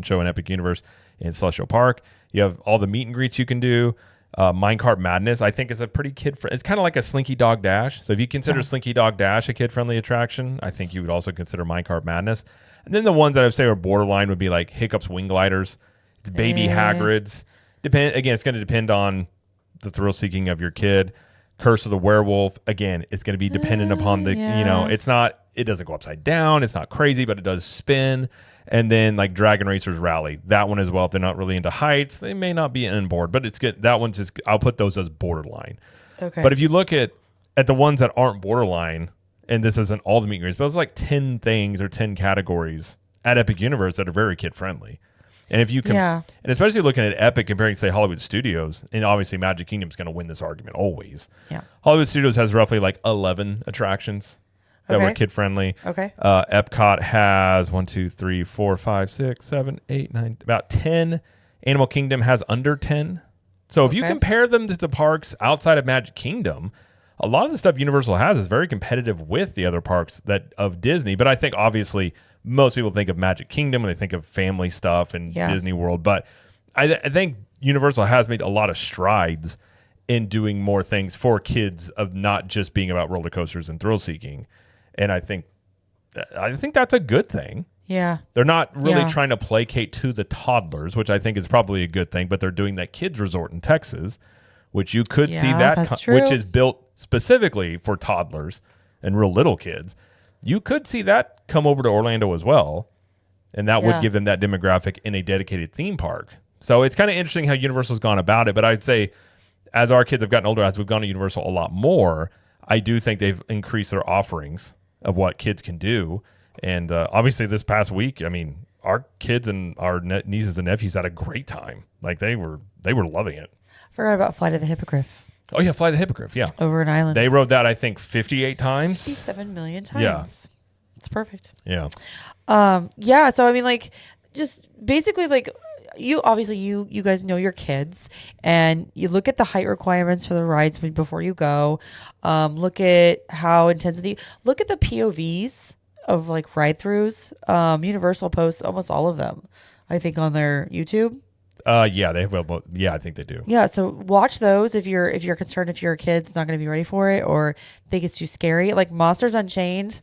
S2: show in Epic Universe in Celestial Park. You have all the meet and greets you can do. Minecart Madness, I think, is a pretty kid-friendly. It's kind of like a Slinky Dog Dash. So if you consider Slinky Dog Dash a kid-friendly attraction, I think you would also consider Minecart Madness. And then the ones that I would say are borderline would be like Hiccup's Wing Gliders. It's Baby Hagrid's. Again, it's going to depend on the thrill-seeking of your kid. Curse of the Werewolf, again, it's going to be dependent upon the, it doesn't go upside down. It's not crazy, but it does spin. And then like Dragon Racers Rally, that one as well. If they're not really into heights, they may not be on board, but it's good. That one's just, I'll put those as borderline.
S1: Okay.
S2: But if you look at the ones that aren't borderline, and this isn't all the meet and greets, but it's like 10 things or 10 categories at Epic Universe that are very kid friendly. And if you can, and especially looking at Epic comparing to say Hollywood Studios, and obviously Magic Kingdom's going to win this argument always.
S1: Yeah.
S2: Hollywood Studios has roughly like 11 attractions that were kid friendly.
S1: Okay.
S2: Epcot has 1, 2, 3, 4, 5, 6, 7, 8, 9, about 10. Animal Kingdom has under 10. So if you compare them to the parks outside of Magic Kingdom, a lot of the stuff Universal has is very competitive with the other parks of Disney. But I think obviously most people think of Magic Kingdom when they think of family stuff and Disney World. But I think Universal has made a lot of strides in doing more things for kids of not just being about roller coasters and thrill seeking. And I think that's a good thing.
S1: Yeah.
S2: They're not really trying to placate to the toddlers, which I think is probably a good thing, but they're doing that kids resort in Texas, which you could see which is built specifically for toddlers and real little kids. You could see that come over to Orlando as well, and that would give them that demographic in a dedicated theme park. So it's kind of interesting how Universal's gone about it, but I'd say as our kids have gotten older, as we've gone to Universal a lot more, I do think they've increased their offerings of what kids can do. And obviously this past week, I mean, our kids and our nieces and nephews had a great time. Like they were loving it.
S1: Forgot about Flight of the Hippogriff.
S2: Oh yeah, Fly the Hippogriff, yeah.
S1: Over in Islands.
S2: They rode that, I think, 58 times.
S1: 57 million times.
S2: Yeah.
S1: It's perfect.
S2: Yeah.
S1: Yeah, so I mean, like, just basically, like, you guys know your kids, and you look at the height requirements for the rides before you go. Look at how intensity. Look at the POVs of like ride throughs. Universal posts almost all of them, I think, on their YouTube.
S2: Yeah, they will. Yeah, I think they do.
S1: Yeah, so watch those if you're concerned if your kid's not going to be ready for it or think it's too scary. Like Monsters Unchained,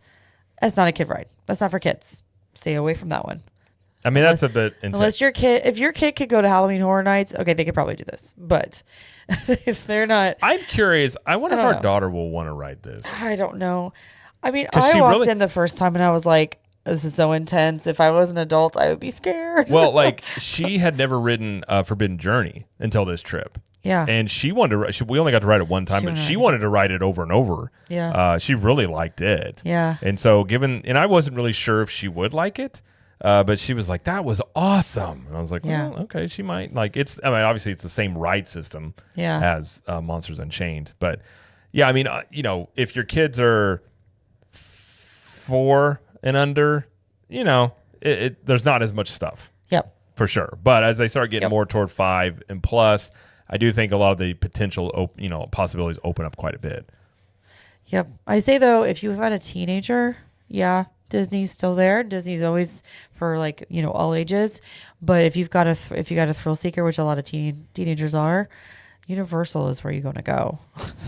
S1: that's not a kid ride. That's not for kids. Stay away from that one.
S2: I mean, that's a bit intense.
S1: If your kid could go to Halloween Horror Nights, okay, they could probably do this. But if they're not,
S2: I'm curious. I wonder if our daughter will want to ride this.
S1: I don't know. I mean, I walked in the first time and I was like, this is so intense. If I was an adult, I would be scared.
S2: Well, like she had never ridden Forbidden Journey until this trip.
S1: Yeah.
S2: And she wanted to, we only got to ride it one time, but she wanted to ride it over and over.
S1: Yeah.
S2: She really liked it.
S1: Yeah.
S2: And so and I wasn't really sure if she would like it. But she was like, that was awesome. And I was like, well, okay, she might like obviously it's the same ride system as Monsters Unchained. But yeah, I mean, if your kids are 4 and under, there's not as much stuff.
S1: Yep.
S2: For sure. But as they start getting more toward 5 and plus, I do think a lot of the potential, possibilities open up quite a bit.
S1: Yep. I say though, if you had a teenager, Disney's still there. Disney's always for all ages. But if you've got a thrill seeker, which a lot of teenagers are, Universal is where you're going to go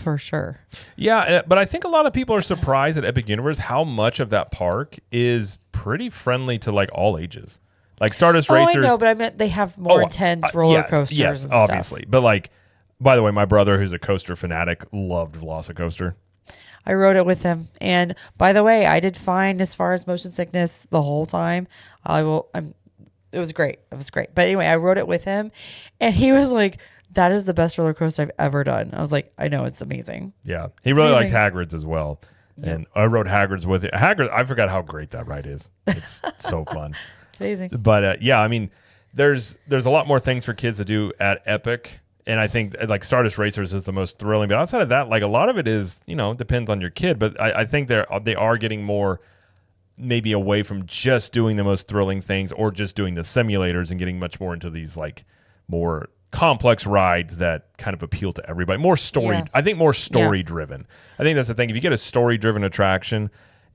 S1: for sure. Yeah,
S2: but I think a lot of people are surprised at Epic Universe how much of that park is pretty friendly to like all ages. Like Stardust Racers.
S1: I know, but I meant they have more intense roller coasters.
S2: Yes,
S1: and
S2: obviously.
S1: Stuff.
S2: But like, by the way, my brother, who's a coaster fanatic, loved Velocicoaster.
S1: I rode it with him, and by the way, I did fine as far as motion sickness the whole time. It was great. It was great. But anyway, I rode it with him, and he was like, "That is the best roller coaster I've ever done." I was like, "I know, it's amazing."
S2: Yeah, he really liked Hagrid's as well, and I rode Hagrid's with it. Hagrid, I forgot how great that ride is. It's so fun.
S1: It's amazing.
S2: But yeah, I mean, there's a lot more things for kids to do at Epic. And I think like Stardust Racers is the most thrilling. But outside of that, like a lot of it is, depends on your kid. But I think they are getting more maybe away from just doing the most thrilling things or just doing the simulators and getting much more into these like more complex rides that kind of appeal to everybody. More story. Yeah. I think more story driven. I think that's the thing. If you get a story driven attraction,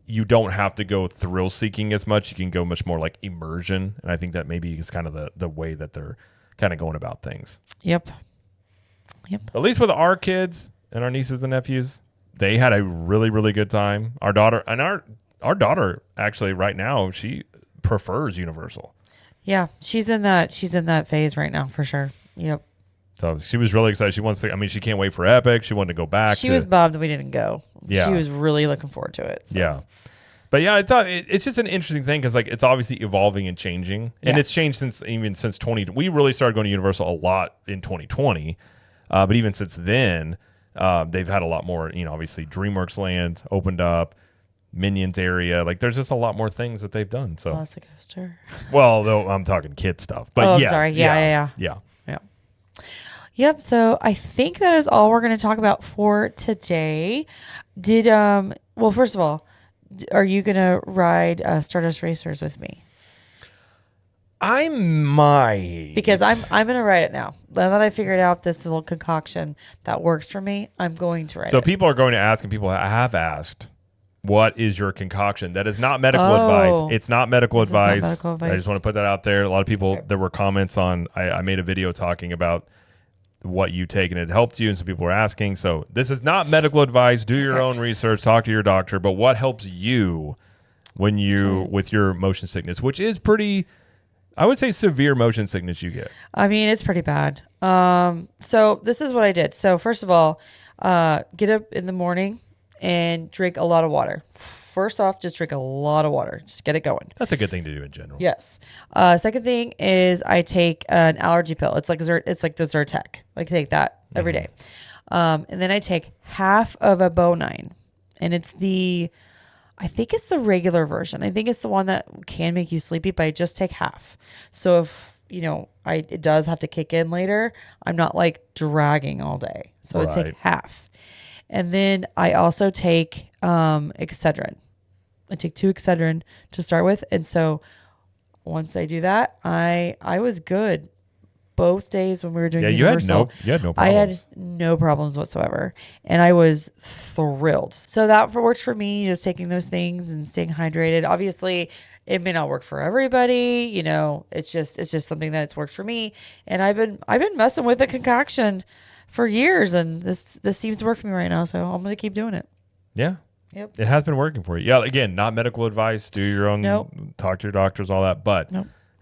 S2: you don't have to go thrill seeking as much. You can go much more like immersion. And I think that maybe is kind of the way that they're kind of going about things.
S1: Yep. Yep.
S2: At least with our kids and our nieces and nephews, they had a really, really good time. Our daughter actually right now, she prefers Universal.
S1: Yeah, she's in that phase right now for sure. Yep.
S2: So she was really excited. She wants to. I mean, she can't wait for Epic. She wanted to go back.
S1: She was bummed that we didn't go.
S2: Yeah.
S1: She was really looking forward to it. So.
S2: Yeah. But yeah, I thought it's just an interesting thing because like it's obviously evolving and changing, and it's changed since 20. We really started going to Universal a lot in 2020, but even since then, they've had a lot more. Obviously DreamWorks Land opened up, Minions area. Like there's just a lot more things that they've done. So
S1: Velocicoaster.
S2: Well, though I'm talking kid stuff, but yes,
S1: sorry. Yeah. Yep. So I think that is all we're going to talk about for today. Well, first of all, are you going to ride Stardust Racers with me?
S2: I might.
S1: Because I'm going to ride it now. Now that I figured out this little concoction that works for me, I'm going to ride it.
S2: So people are going to ask, and people have asked, what is your concoction? That is not medical advice. It's not medical advice.
S1: Not medical advice.
S2: I just want to put that out there. A lot of people, there were comments on, I made a video talking about what you take and it helped you, and some people were asking. So this is not medical advice. Do your own research, talk to your doctor, but what helps you when with your motion sickness, which is pretty, I would say, severe motion sickness you get.
S1: I mean, it's pretty bad. So this is what I did. So first of all, get up in the morning and drink a lot of water. First off, just drink a lot of water. Just get it going.
S2: That's a good thing to do in general.
S1: Yes. Second thing is I take an allergy pill. It's like the Zyrtec. I take that every day. And then I take half of a Bonine, and I think it's the regular version. I think it's the one that can make you sleepy, but I just take half. So if it does have to kick in later, I'm not like dragging all day. So I take half. And then I also take Excedrin. I take 2 Excedrin to start with. And so once I do that, I was good both days when we were doing Universal.
S2: You had no problems.
S1: I had no problems whatsoever. And I was thrilled. So that works for me, just taking those things and staying hydrated. Obviously, it may not work for everybody. It's just something that's worked for me. And I've been messing with a concoction for years, and this seems to work for me right now, so I'm going to keep doing it.
S2: Yeah.
S1: Yep.
S2: It has been working for you. Yeah, again, not medical advice. Do your own, talk to your doctors, all that. But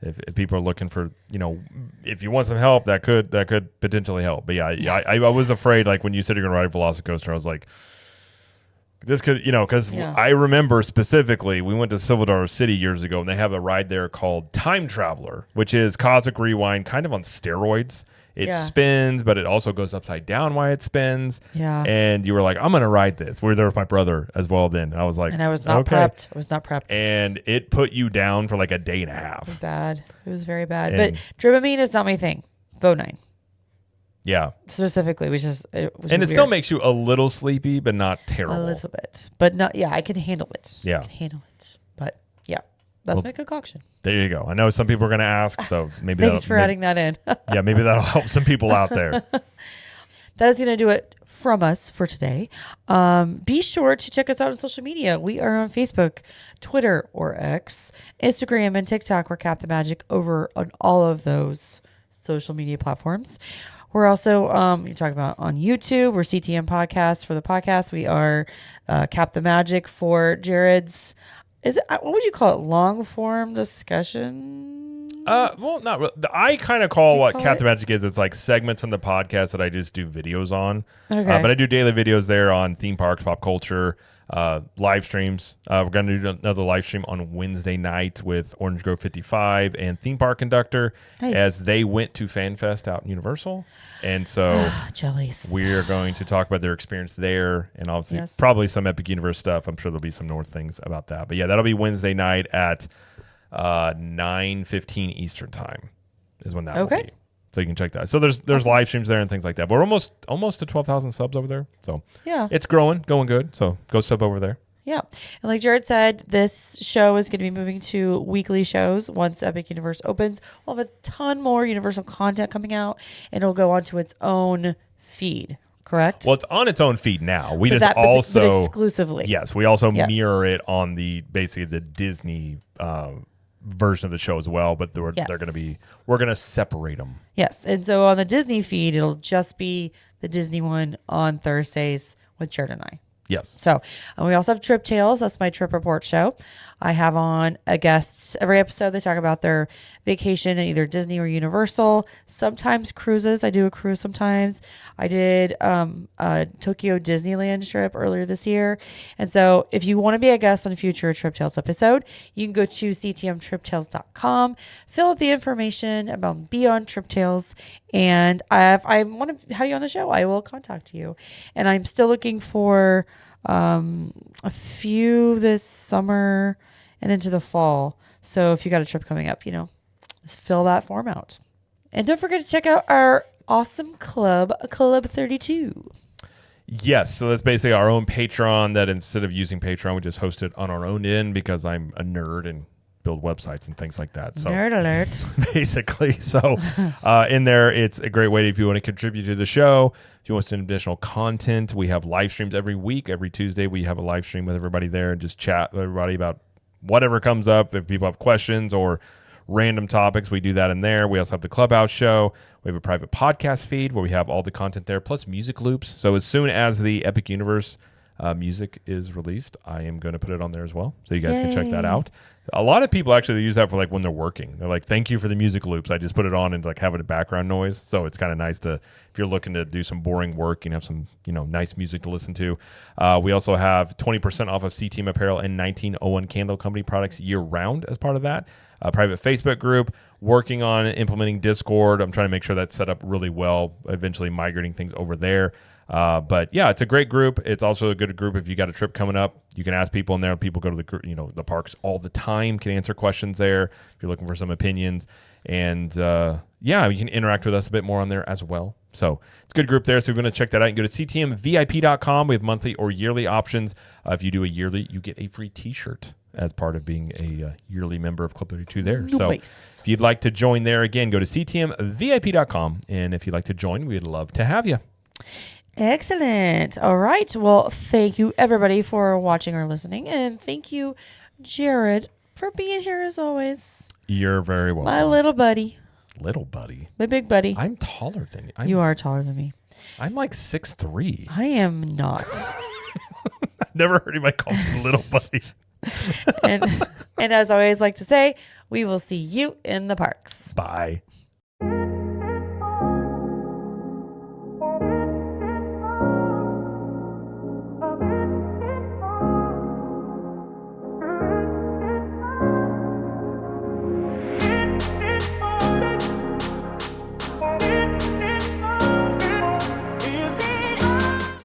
S2: if people are looking for, if you want some help, that could potentially help. But I was afraid, like when you said you're going to ride a Velocicoaster, I was like, this could, because I remember specifically, we went to Silver Dollar City years ago, and they have a ride there called Time Traveler, which is Cosmic Rewind, kind of on steroids. It spins, but it also goes upside down while it spins.
S1: Yeah.
S2: And you were like, I'm going to ride this. We were there with my brother as well then. I was like,
S1: and I was not prepped. I was not prepped.
S2: And it put you down for like a day and a half.
S1: It was bad. It was very bad. But Dramamine is not my thing. Bonine.
S2: Yeah.
S1: Specifically, it was
S2: and
S1: weird.
S2: It still makes you a little sleepy, but not terrible.
S1: A little bit. But not, I can handle it.
S2: Yeah.
S1: I can handle it. But that's my concoction.
S2: There you go. I know some people are going to ask, so maybe
S1: thanks for adding that in.
S2: Yeah, maybe that'll help some people out there.
S1: That is going to do it from us for today. Be sure to check us out on social media. We are on Facebook, Twitter or X, Instagram, and TikTok. We're Cap the Magic over on all of those social media platforms. We're also, you're talking about on YouTube. We're CTM Podcast for the podcast. We are Cap the Magic for Jared's. What would you call it? Long form discussion?
S2: Well, not really. I kind of call what Cap the Magic is. It's like segments from the podcast that I just do videos on.
S1: Okay.
S2: But I do daily videos there on theme parks, pop culture, live streams. We're going to do another live stream on Wednesday night with Orange Grove 55 and Theme Park Conductor as they went to FanFest out in Universal. And so we're going to talk about their experience there and obviously probably some Epic Universe stuff. I'm sure there'll be some more things about that. But yeah, that'll be Wednesday night at 9:15 Eastern time is when that will be. So you can check that. So there's live streams there and things like that. But we're almost to 12,000 subs over there. So it's going good. So go sub over there.
S1: Yeah. And like Jared said, this show is going to be moving to weekly shows once Epic Universe opens. We'll have a ton more Universal content coming out, and it'll go onto its own feed. Correct?
S2: Well, it's on its own feed now. We
S1: but
S2: also
S1: exclusively.
S2: Yes, we also mirror it on basically the Disney version of the show as well, but they're
S1: Yes.
S2: going to be, we're going to separate them.
S1: Yes. And so on the Disney feed, it'll just be the Disney one on Thursdays with Jared and I.
S2: Yes.
S1: So, and we also have Trip Tales. That's my trip report show. I have on a guest every episode. They talk about their vacation at either Disney or Universal. Sometimes cruises. I do a cruise sometimes. I did a Tokyo Disneyland trip earlier this year. And so if you want to be a guest on a future Trip Tales episode, you can go to ctmtriptales.com, fill out the information about Be on Trip Tales, and I want to have you on the show. I will contact you. And I'm still looking for a few this summer and into the fall. So if you got a trip coming up, just fill that form out. And don't forget to check out our awesome club, Club 32.
S2: Yes. So that's basically our own Patreon that instead of using Patreon, we just host it on our own end because I'm a nerd and build websites and things like that. So
S1: Nerd alert.
S2: basically. So in there, it's a great way if you want to contribute to the show. If you want some additional content, we have live streams every week. Every Tuesday, we have a live stream with everybody there and just chat with everybody about whatever comes up. If people have questions or random topics, we do that in there. We also have the Clubhouse show. We have a private podcast feed where we have all the content there, plus music loops. So as soon as the Epic Universe music is released, I am going to put it on there as well. So you guys can check that out. A lot of people actually use that for like when they're working. They're like, thank you for the music loops. I just put it on and like have it a background noise. So it's kind of nice to, if you're looking to do some boring work and have some, nice music to listen to. We also have 20% off of CTM apparel and 1901 Candle Company products year round as part of that. A private Facebook group, working on implementing Discord. I'm trying to make sure that's set up really well, eventually migrating things over there. But yeah, it's a great group. It's also a good group if you got a trip coming up. You can ask people in there. People go to the parks all the time, can answer questions there if you're looking for some opinions. And you can interact with us a bit more on there as well. So it's a good group there. So we're going to check that out and go to ctmvip.com. We have monthly or yearly options. If you do a yearly, you get a free t-shirt as part of being a yearly member of Club 32 there.
S1: Nice.
S2: So if you'd like to join there, again, go to ctmvip.com. And if you'd like to join, we'd love to have you.
S1: Excellent. All right. Well, thank you everybody for watching or listening. And thank you, Jared, for being here as always.
S2: You're very welcome.
S1: My little buddy.
S2: Little buddy.
S1: My big buddy.
S2: I'm taller than you.
S1: You are taller than me.
S2: I'm like 6'3".
S1: I am not.
S2: I've never heard anybody call me little buddies.
S1: and as I always like to say, we will see you in the parks.
S2: Bye.